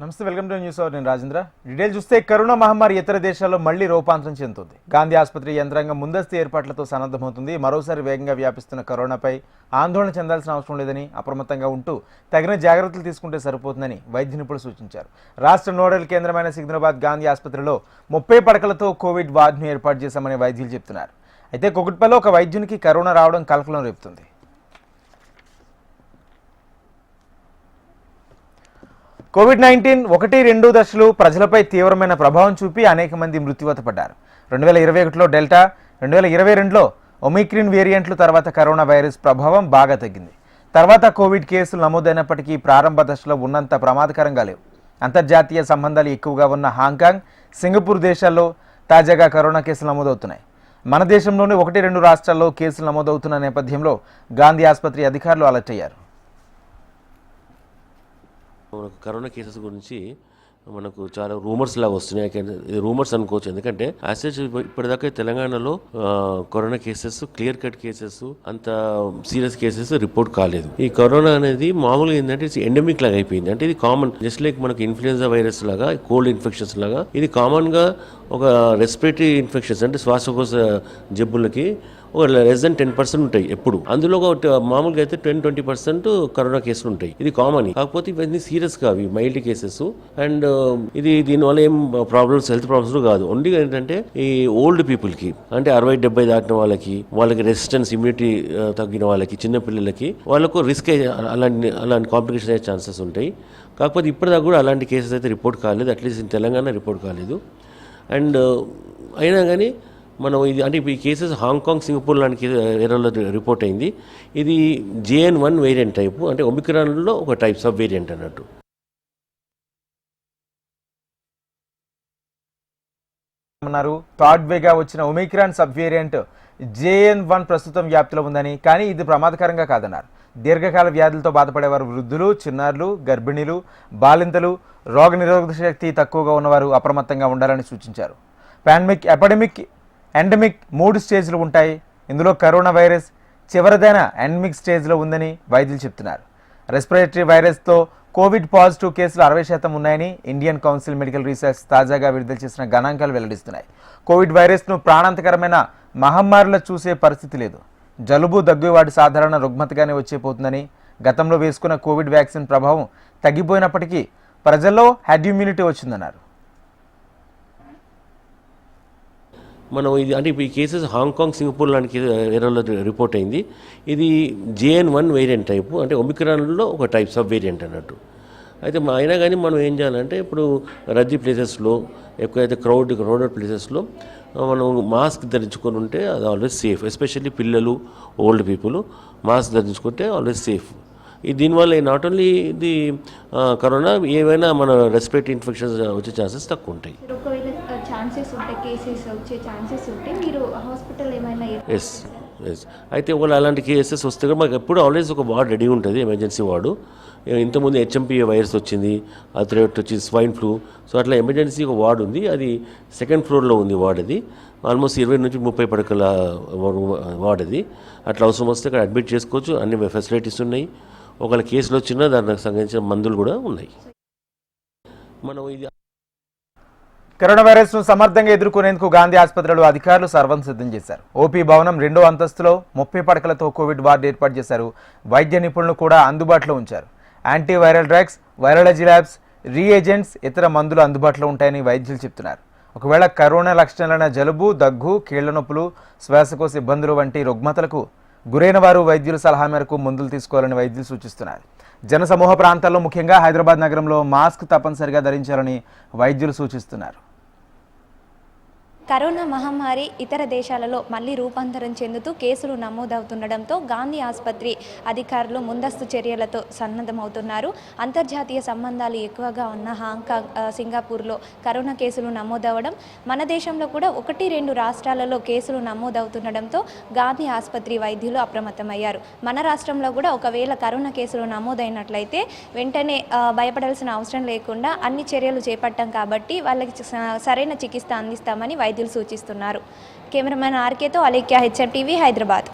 నమస్తే, welcome to news hour. నేను Rajendra. Detail చూస్తే కరోనా మహమ్మారి ఇతర దేశాల్లో మళ్లీ రూపాంతరం చెందుతుంది. గాంధీ ఆసుపత్రి యంత్రాంగం ముందస్తు ఏర్పాట్లతో సన్నద్ధమవుతుంది. మరోసారి వేగంగా వ్యాపిస్తున్న కరోనాపై ఆందోళన చెందాల్సిన అవసరం లేదని, అప్రమత్తంగా ఉంటూ తగిన జాగ్రత్తలు తీసుకుంటే సరిపోతుందని వైద్య నిపుణులు సూచించారు. రాష్ట్ర నోడల్ కేంద్రమైన సికింద్రాబాద్ గాంధీ ఆసుపత్రిలో 30 పడకలతో కోవిడ్ వార్డును ఏర్పాటు చేశామని వైద్యులు చెబుతున్నారు. అయితే కుకుట్పల్లిలో ఒక వైద్యునికి కరోనా రావడం కలకలం రేపుతుంది. కోవిడ్-19 1-2 దశలు ప్రజలపై తీవ్రమైన ప్రభావం చూపి అనేక మంది మృత్యువాత పడ్డారు. 2021లో డెల్టా, 2022లో ఒమిక్రాన్ వేరియంట్లు తర్వాత కరోనా వైరస్ ప్రభావం బాగా తగ్గింది. తర్వాత కోవిడ్ కేసులు నమోదైనప్పటికీ ప్రారంభ దశలో ఉన్నంత ప్రమాదకరంగా లేవు. అంతర్జాతీయ సంబంధాలు ఎక్కువగా ఉన్న హాంకాంగ్, సింగపూర్ దేశాల్లో తాజాగా కరోనా కేసులు నమోదవుతున్నాయి. మన దేశంలోని 1-2 రాష్ట్రాల్లో కేసులు నమోదవుతున్న నేపథ్యంలో గాంధీ ఆసుపత్రి అధికారులు అలర్ట్ అయ్యారు. మనకు కరోనా కేసెస్ గురించి మనకు చాలా రూమర్స్ లాగా వస్తున్నాయి. రూమర్స్ అనుకోవచ్చు, ఎందుకంటే యాసెస్ ఇప్పటిదాకా తెలంగాణలో corona cases, clear cut cases, అంత సీరియస్ కేసెస్ రిపోర్ట్ కాలేదు. ఈ కరోనా అనేది మామూలుగా ఏంటంటే ఎండమిక్ లాగా అయిపోయింది. అంటే ఇది కామన్, జస్ట్ లైక్ మనకు ఇన్ఫ్లుయెన్జా వైరస్ లాగా, కోల్డ్ ఇన్ఫెక్షన్స్ లాగా ఇది కామన్గా ఒక రెస్పిరేటరీ ఇన్ఫెక్షన్స్ అంటే శ్వాసకోశ జబ్బులకి ఒక లెస్ దెన్ 10% ఉంటాయి ఎప్పుడు. అందులో మామూలుగా అయితే 10-20% కరోనా కేసులు ఉంటాయి. ఇది కామన్. కాకపోతే ఇవన్నీ సీరియస్ కావి, మైల్డ్ కేసెస్. అండ్ ఇది దీనివల్ల ఏం ప్రాబ్లమ్స్, హెల్త్ ప్రాబ్లమ్స్ కాదు. ఓన్లీ ఏంటంటే ఈ ఓల్డ్ పీపుల్కి, అంటే 60-70 దాటిన వాళ్ళకి రెసిస్టెన్స్ ఇమ్యూనిటీ తగ్గిన వాళ్ళకి, చిన్నపిల్లలకి వాళ్ళకు రిస్క్ అలాంటి కాంప్లికేషన్ అయ్యే ఛాన్సెస్ ఉంటాయి. కాకపోతే ఇప్పటిదాకా కూడా అలాంటి కేసెస్ అయితే రిపోర్ట్ కాలేదు, అట్లీస్ట్ ఇన్ తెలంగాణ రిపోర్ట్ కాలేదు. అండ్ అయినా కానీ మనం ఇది అంటే ఈ కేసెస్ హాంకాంగ్, సింగపూర్ లాంటి ఏరియాలో రిపోర్ట్ అయింది. ఇది JN.1 వేరియంట్ టైపు, అంటే ఒమిక్రాన్లో ఒక టైప్ సబ్ వేరియంట్ అన్నట్టు. థర్డ్ వేగా వచ్చిన ఒమిక్రాన్ సబ్ వేరియంట్ JN.1 ప్రస్తుతం వ్యాప్తిలో ఉందని, కానీ ఇది ప్రమాదకరంగా కాదన్నారు. దీర్ఘకాల వ్యాధులతో బాధపడేవారు, వృద్ధులు, చిన్నారులు, గర్భిణీలు, బాలింతలు, రోగ నిరోధక శక్తి తక్కువగా ఉన్నవారు అప్రమత్తంగా ఉండాలని సూచించారు. పాండమిక్, ఎండమిక్ 3 స్టేజ్లు ఉంటాయి. ఇందులో కరోనా వైరస్ చివరిదైన ఎండమిక్ స్టేజ్లో ఉందని వైద్యులు చెప్తున్నారు. రెస్పిరేటరీ వైరస్తో కోవిడ్ పాజిటివ్ కేసులు 60% ఉన్నాయని ఇండియన్ కౌన్సిల్ మెడికల్ రీసెర్చ్ తాజాగా విడుదల చేసిన గణాంకాలు వెల్లడిస్తున్నాయి. కోవిడ్ వైరస్ను ప్రాణాంతకరమైన మహమ్మారిలో చూసే పరిస్థితి లేదు. జలుబు, దగ్గు వాటి సాధారణ రుగ్మతగానే వచ్చేపోతుందని, గతంలో వేసుకున్న కోవిడ్ వ్యాక్సిన్ ప్రభావం తగ్గిపోయినప్పటికీ ప్రజల్లో హెడ్ ఇమ్యూనిటీ వచ్చిందన్నారు. మనం ఇది అంటే ఈ కేసెస్ హాంకాంగ్, సింగపూర్ లాంటి ఏరియాలో రిపోర్ట్ అయింది. ఇది JN.1 వేరియంట్ టైపు, అంటే ఒమిక్రాన్లో ఒక టైప్ సబ్ వేరియంట్ అన్నట్టు. అయితే అయినా కానీ మనం ఏం చేయాలంటే ఇప్పుడు రద్దీ ప్లేసెస్లో, ఎక్కువైతే క్రౌడెడ్ ప్లేసెస్లో మనం మాస్క్ ధరించుకొని ఉంటే అది ఆల్వేస్ సేఫ్. ఎస్పెషల్లీ పిల్లలు, ఓల్డ్ పీపుల్ మాస్క్ ధరించుకుంటే ఆల్వేస్ సేఫ్. దీనివల్ల నాట్ ఓన్లీ ఇది కరోనా, ఏవైనా మన రెస్పిరేటరీ ఇన్ఫెక్షన్స్ వచ్చే ఛాన్సెస్ తక్కువ ఉంటాయి. ఎస్ అయితే ఒకవేళ అలాంటి కేసెస్ వస్తే కూడా మాకు ఎప్పుడు ఆల్వేస్ ఒక వార్డ్ రెడీ ఉంటుంది, ఎమర్జెన్సీ వార్డు. ఇంతకుముందు HMPA వైరస్ వచ్చింది, ఆ తర్వాత వచ్చి స్వైన్ ఫ్లూ. సో అట్లా ఎమర్జెన్సీ ఒక వార్డు ఉంది, అది 2nd ఫ్లోర్లో ఉంది వార్డ్. అది ఆల్మోస్ట్ 20-30 పడకల వార్డ్. అది అట్లా అవసరం వస్తే అక్కడ అడ్మిట్ చేసుకోవచ్చు. అన్ని ఫెసిలిటీస్ ఉన్నాయి. ఒకవేళ కేసులు వచ్చినా దానికి సంబంధించిన మందులు కూడా ఉన్నాయి. మనం ఇది కరోనా వైరస్ ను సమర్థంగా ఎదుర్కొనేందుకు గాంధీ ఆసుపత్రిలో అధికారులు సర్వం సిద్ధం చేశారు. OP భవనం 2వ అంతస్తులో 30 పడకలతో కోవిడ్ వార్డు ఏర్పాటు చేశారు. వైద్య నిపుణులు కూడా అందుబాటులో ఉంచారు. Antiviral drugs, virology labs, reagents, ఇతర మందులు అందుబాటులో ఉంటాయని వైద్యులు చెప్తున్నారు. ఒకవేళ కరోనా లక్షణాలైన జలుబు, దగ్గు, కీళ్ల నొప్పులు, శ్వాసకోశ ఇబ్బందులు వంటి రుగ్మతలకు గురైన వారు వైద్యుల సలహా మేరకు మందులు తీసుకోవాలని వైద్యులు సూచిస్తున్నారు. జనసమూహ ప్రాంతాల్లో ముఖ్యంగా హైదరాబాద్ నగరంలో మాస్క్ తప్పనిసరిగా ధరించాలని వైద్యులు సూచిస్తున్నారు. కరోనా మహమ్మారి ఇతర దేశాలలో మళ్లీ రూపాంతరం చెందుతూ కేసులు నమోదవుతుండటంతో గాంధీ ఆసుపత్రి అధికారులు ముందస్తు చర్యలతో సన్నద్ధమవుతున్నారు. అంతర్జాతీయ సంబంధాలు ఎక్కువగా ఉన్న హాంకాంగ్, సింగపూర్లో కరోనా కేసులు నమోదవడం, మన దేశంలో కూడా 1-2 రాష్ట్రాలలో కేసులు నమోదవుతుండటంతో గాంధీ ఆసుపత్రి వైద్యులు అప్రమత్తమయ్యారు. మన రాష్ట్రంలో కూడా ఒకవేళ కరోనా కేసులు నమోదైనట్లయితే వెంటనే భయపడాల్సిన అవసరం లేకుండా అన్ని చర్యలు చేపట్టాం కాబట్టి వాళ్ళకి సరైన చికిత్స అందిస్తామని వైద్యులు సూచిస్తున్నారు. కెమెరామెన్ RKతో అలేఖ్య, HRTV, హైదరాబాద్.